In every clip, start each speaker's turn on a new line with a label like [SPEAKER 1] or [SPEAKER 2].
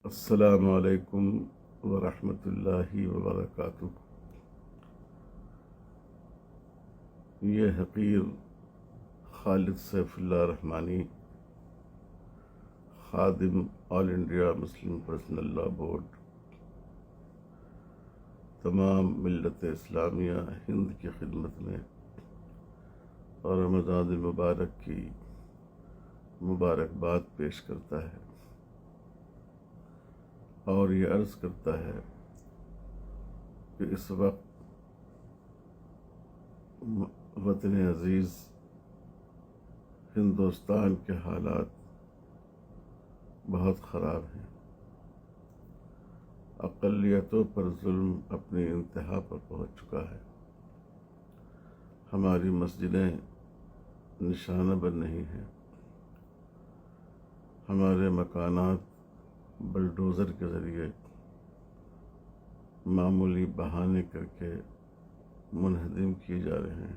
[SPEAKER 1] السلام علیکم ورحمۃ اللہ وبرکاتہ۔ یہ حقیر خالد سیف اللہ رحمانی، خادم all India Muslim personal law board, تمام ملت اسلامیہ ہند کی خدمت میں اور رمضان المبارک کی مبارکباد پیش کرتا ہے اور یہ عرض کرتا ہے کہ اس وقت وطن عزیز ہندوستان کے حالات بہت خراب ہیں۔ اقلیتوں پر ظلم اپنی انتہا پر پہنچ چکا ہے۔ ہماری مسجدیں نشانہ بن نہیں ہیں، ہمارے مکانات بلڈوزر کے ذریعے معمولی بہانے کر کے منہدم کیے جا رہے ہیں۔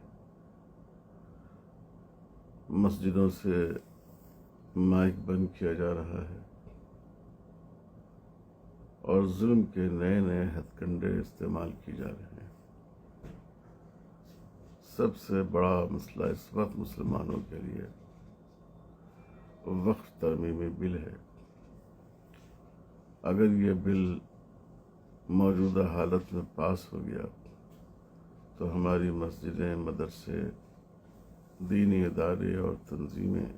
[SPEAKER 1] مسجدوں سے مائک بند کیا جا رہا ہے اور ظلم کے نئے نئے ہتھ کنڈے استعمال کیے جا رہے ہیں۔ سب سے بڑا مسئلہ اس وقت مسلمانوں کے لیے وقف ترمیمی بل ہے۔ اگر یہ بل موجودہ حالت میں پاس ہو گیا تو ہماری مسجدیں، مدرسے، دینی ادارے اور تنظیمیں،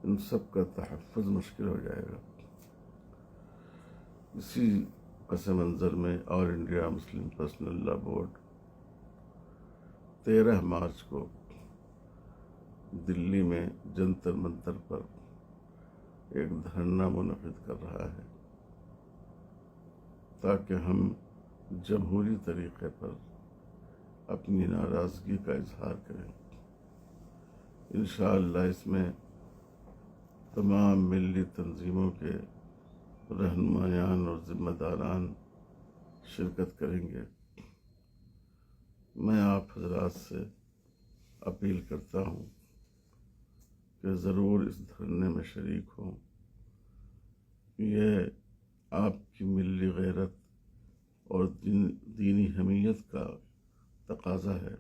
[SPEAKER 1] ان سب کا تحفظ مشکل ہو جائے گا۔ اسی پس منظر میں all India Muslim personal law board 13 March کو دلی میں جنتر منتر پر ایک دھرنا منعقد کر رہا ہے تاکہ ہم جمہوری طریقے پر اپنی ناراضگی کا اظہار کریں۔ انشاءاللہ اس میں تمام ملی تنظیموں کے رہنمایان اور ذمہ داران شرکت کریں گے۔ میں آپ حضرات سے اپیل کرتا ہوں کہ ضرور اس دھرنے میں شریک ہوں۔ یہ آپ کی ملی غیرت اور دینی حمیت کا تقاضا ہے،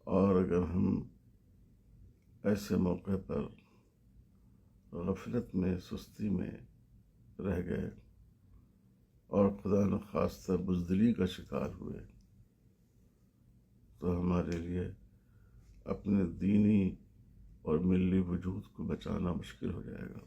[SPEAKER 1] اور اگر ہم ایسے موقع پر غفلت میں، سستی میں رہ گئے اور خدا نخواستہ بزدلی کا شکار ہوئے تو ہمارے لیے اپنے دینی اور ملی وجود کو بچانا مشکل ہو جائے گا۔